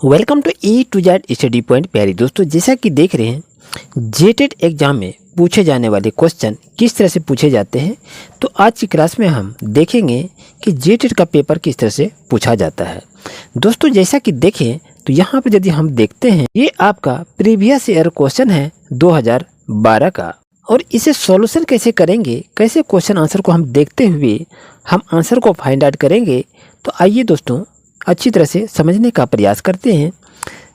Welcome to E to Z study point. प्यारे दोस्तों, जैसा कि देख रहे हैं जेटेड एग्जाम में पूछे जाने वाले क्वेश्चन किस तरह से पूछे जाते हैं। तो आज की क्लास में हम देखेंगे कि जेटेड का पेपर किस तरह से पूछा जाता है। दोस्तों, जैसा कि देखें तो यहाँ पर यदि हम देखते हैं, ये आपका प्रीवियस ईयर क्वेश्चन है 2012 का, और इसे सॉल्यूशन कैसे करेंगे, कैसे क्वेश्चन आंसर को हम देखते हुए हम आंसर को फाइंड आउट करेंगे। तो आइए दोस्तों अच्छी तरह से समझने का प्रयास करते हैं।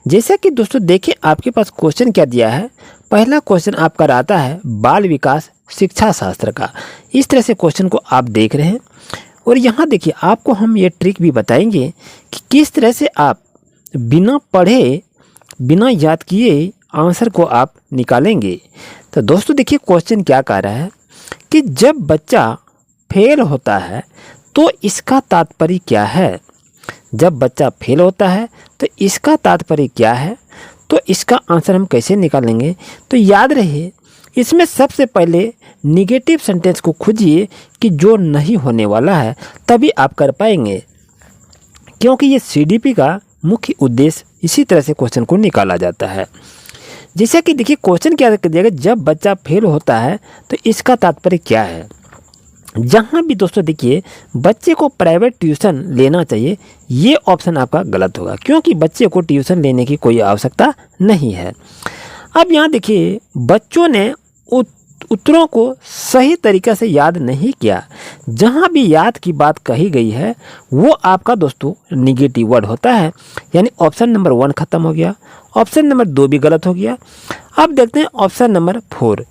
जैसा कि दोस्तों देखिए, आपके पास क्वेश्चन क्या दिया है। पहला क्वेश्चन आपका रहता है बाल विकास शिक्षा शास्त्र का। इस तरह से क्वेश्चन को आप देख रहे हैं, और यहाँ देखिए आपको हम ये ट्रिक भी बताएंगे कि किस तरह से आप बिना पढ़े बिना याद किए आंसर को आप निकालेंगे। तो दोस्तों देखिए क्वेश्चन क्या कह रहा है कि जब बच्चा फेल होता है तो इसका तात्पर्य क्या है। जब बच्चा फेल होता है तो इसका तात्पर्य क्या है। तो इसका आंसर हम कैसे निकालेंगे। तो याद रहे, इसमें सबसे पहले निगेटिव सेंटेंस को खोजिए कि जो नहीं होने वाला है, तभी आप कर पाएंगे, क्योंकि ये सीडीपी का मुख्य उद्देश्य इसी तरह से क्वेश्चन को निकाला जाता है। जैसे कि देखिए क्वेश्चन क्या दिया गया, जब बच्चा फेल होता है तो इसका तात्पर्य क्या है। जहाँ भी दोस्तों देखिए बच्चे को प्राइवेट ट्यूशन लेना चाहिए, ये ऑप्शन आपका गलत होगा, क्योंकि बच्चे को ट्यूशन लेने की कोई आवश्यकता नहीं है। अब यहाँ देखिए बच्चों ने उत्तरों को सही तरीक़े से याद नहीं किया। जहाँ भी याद की बात कही गई है वो आपका दोस्तों निगेटिव वर्ड होता है, यानी ऑप्शन नंबर 1 खत्म हो गया, ऑप्शन नंबर 2 भी गलत हो गया। अब देखते हैं ऑप्शन नंबर 4,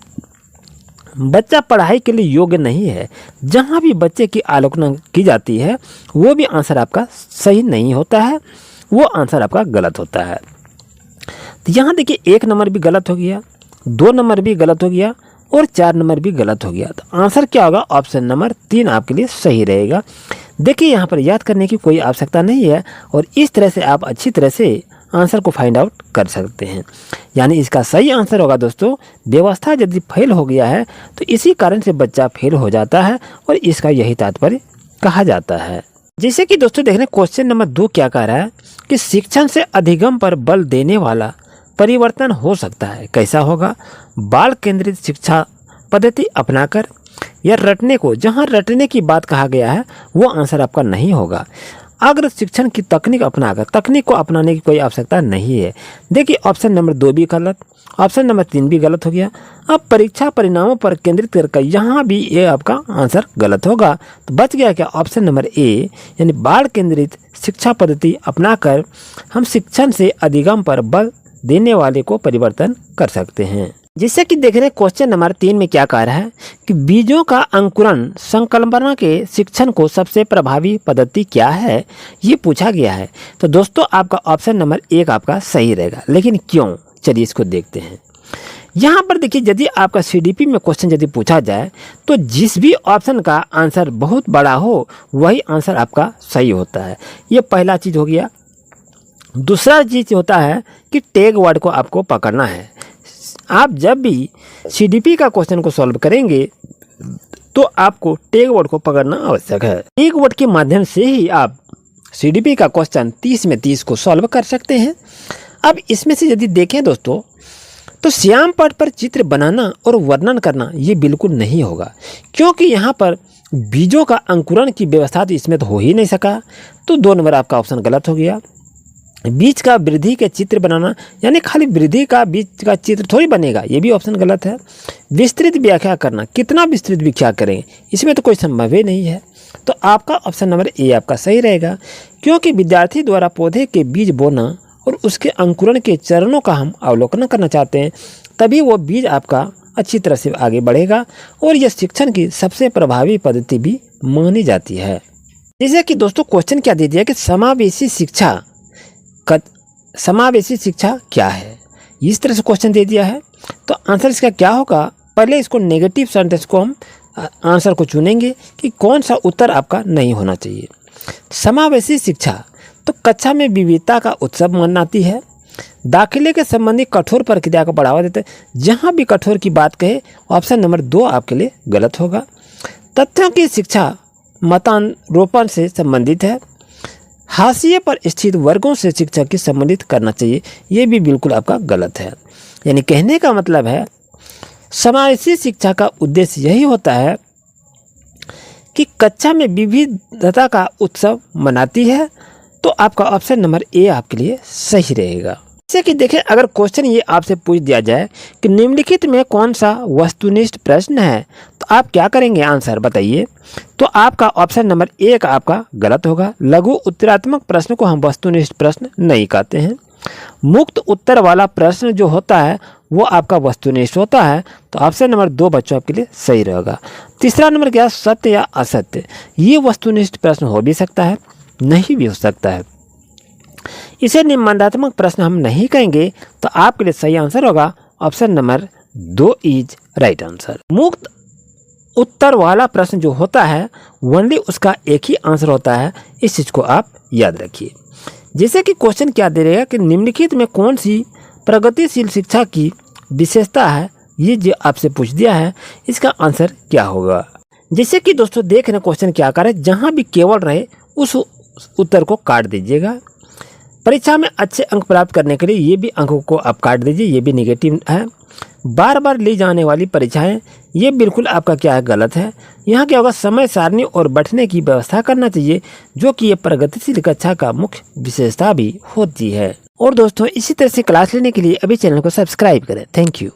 बच्चा पढ़ाई के लिए योग्य नहीं है। जहाँ भी बच्चे की आलोचना की जाती है वो भी आंसर आपका सही नहीं होता है, वो आंसर आपका गलत होता है। तो यहाँ देखिए 1 नंबर भी गलत हो गया, 2 नंबर भी गलत हो गया, और 4 नंबर भी गलत हो गया। तो आंसर क्या होगा, ऑप्शन नंबर 3 आपके लिए सही रहेगा। देखिए यहाँ पर याद करने की कोई आवश्यकता नहीं है, और इस तरह से आप अच्छी तरह से आंसर को फाइंड आउट कर सकते हैं। यानी इसका सही आंसर होगा दोस्तों, व्यवस्था यदि फेल हो गया है तो इसी कारण से बच्चा फेल हो जाता है, और इसका यही तात्पर्य कहा जाता है। जैसे कि दोस्तों देख रहे हैं क्वेश्चन नंबर 2 क्या कह रहा है कि शिक्षण से अधिगम पर बल देने वाला परिवर्तन हो सकता है। कैसा होगा, बाल केंद्रित शिक्षा पद्धति अपनाकर, या रटने को, जहाँ रटने की बात कहा गया है वो आंसर आपका नहीं होगा। अग्र शिक्षण की तकनीक अपनाकर, तकनीक को अपनाने की कोई आवश्यकता नहीं है। देखिए ऑप्शन नंबर 2 भी गलत, ऑप्शन नंबर 3 भी गलत हो गया। अब परीक्षा परिणामों पर केंद्रित करके, यहाँ भी ये आपका आंसर गलत होगा। तो बच गया क्या, ऑप्शन नंबर ए, यानी बाल केंद्रित शिक्षा पद्धति अपनाकर हम शिक्षण से अधिगम पर बल देने वाले को परिवर्तन कर सकते हैं। जैसे कि देख रहे हैं क्वेश्चन नंबर 3 में क्या कह रहा है कि बीजों का अंकुरण संकल्पना के शिक्षण को सबसे प्रभावी पद्धति क्या है, ये पूछा गया है। तो दोस्तों आपका ऑप्शन नंबर 1 आपका सही रहेगा, लेकिन क्यों, चलिए इसको देखते हैं। यहाँ पर देखिए यदि आपका सीडीपी में क्वेश्चन यदि पूछा जाए तो जिस भी ऑप्शन का आंसर बहुत बड़ा हो वही आंसर आपका सही होता है। ये पहला चीज़ हो गया। दूसरा चीज़ होता है कि टैग वर्ड को आपको पकड़ना है। आप जब भी सीडीपी का क्वेश्चन को सॉल्व करेंगे तो आपको टैग वर्ड को पकड़ना आवश्यक है। टैग वर्ड के माध्यम से ही आप सीडीपी का क्वेश्चन 30 में 30 को सॉल्व कर सकते हैं। अब इसमें से यदि देखें दोस्तों, तो श्याम पट पर चित्र बनाना और वर्णन करना ये बिल्कुल नहीं होगा, क्योंकि यहाँ पर बीजों का अंकुरण की व्यवस्था तो इसमें तो हो ही नहीं सका। तो 2 नंबर आपका ऑप्शन गलत हो गया। बीज का वृद्धि के चित्र बनाना, यानी खाली वृद्धि का बीज का चित्र थोड़ी बनेगा, ये भी ऑप्शन गलत है। विस्तृत व्याख्या करना, कितना विस्तृत व्याख्या करें, इसमें तो कोई संभव ही नहीं है। तो आपका ऑप्शन नंबर ए आपका सही रहेगा, क्योंकि विद्यार्थी द्वारा पौधे के बीज बोना और उसके अंकुरण के चरणों का हम अवलोकन करना चाहते हैं, तभी वो बीज आपका अच्छी तरह से आगे बढ़ेगा, और यह शिक्षण की सबसे प्रभावी पद्धति भी मानी जाती है। जैसे कि दोस्तों क्वेश्चन क्या दे दिया कि समावेशी शिक्षा क्या है, इस तरह से क्वेश्चन दे दिया है। तो आंसर इसका क्या होगा, पहले इसको नेगेटिव सेंटेंस को हम आंसर को चुनेंगे कि कौन सा उत्तर आपका नहीं होना चाहिए। समावेशी शिक्षा तो कक्षा में विविधता का उत्सव मनाती है, दाखिले के संबंधी कठोर प्रक्रिया को बढ़ावा देते हैं। जहाँ भी कठोर की बात कहे ऑप्शन नंबर 2 आपके लिए गलत होगा। तथ्यों की शिक्षा मतानुरूपण से संबंधित है, हाशिए पर स्थित वर्गों से शिक्षा की संबंधित करना चाहिए, ये भी बिल्कुल आपका गलत है। यानी कहने का मतलब है समावेशी शिक्षा का उद्देश्य यही होता है कि कक्षा में विविधता का उत्सव मनाती है। तो आपका ऑप्शन नंबर ए आपके लिए सही रहेगा। जैसे कि देखें, अगर क्वेश्चन ये आपसे पूछ दिया जाए कि निम्नलिखित में कौन सा वस्तुनिष्ठ प्रश्न है, तो आप क्या करेंगे, आंसर बताइए। तो आपका ऑप्शन नंबर ए का आपका गलत होगा। लघु उत्तरात्मक प्रश्न को हम वस्तुनिष्ठ प्रश्न नहीं कहते हैं। मुक्त उत्तर वाला प्रश्न जो होता है वो आपका वस्तुनिष्ठ होता है। तो ऑप्शन नंबर 2 बच्चों आपके लिए सही रहेगा। तीसरा नंबर क्या, सत्य या असत्य, ये वस्तुनिष्ठ प्रश्न हो भी सकता है, नहीं भी हो सकता है। इसे निबंधात्मक प्रश्न हम नहीं कहेंगे। तो आपके लिए सही आंसर होगा option number 2 is right answer. मुक्त उत्तर वाला प्रश्न जो होता है ओनली उसका एक ही आंसर होता है, इस चीज को आप याद रखिए। जैसे कि क्वेश्चन क्या दे रहेगा कि निम्नलिखित में कौन सी प्रगतिशील शिक्षा की विशेषता है, ये जो आपसे पूछ दिया है इसका आंसर क्या होगा। जैसे कि दोस्तों देख रहे हैं क्वेश्चन क्या कर रहे हैं, जहाँ भी केवल रहे उस उत्तर को काट दीजिएगा। परीक्षा में अच्छे अंक प्राप्त करने के लिए ये भी अंकों को आप काट दीजिए, ये भी निगेटिव है। बार बार ली जाने वाली परीक्षाएं, ये बिल्कुल आपका क्या है, गलत है। यहाँ क्या होगा, समय सारणी और बैठने की व्यवस्था करना चाहिए, जो कि ये प्रगतिशील कक्षा का मुख्य विशेषता भी होती है। और दोस्तों इसी तरह से क्लास लेने के लिए अभी चैनल को सब्सक्राइब करें। Thank you.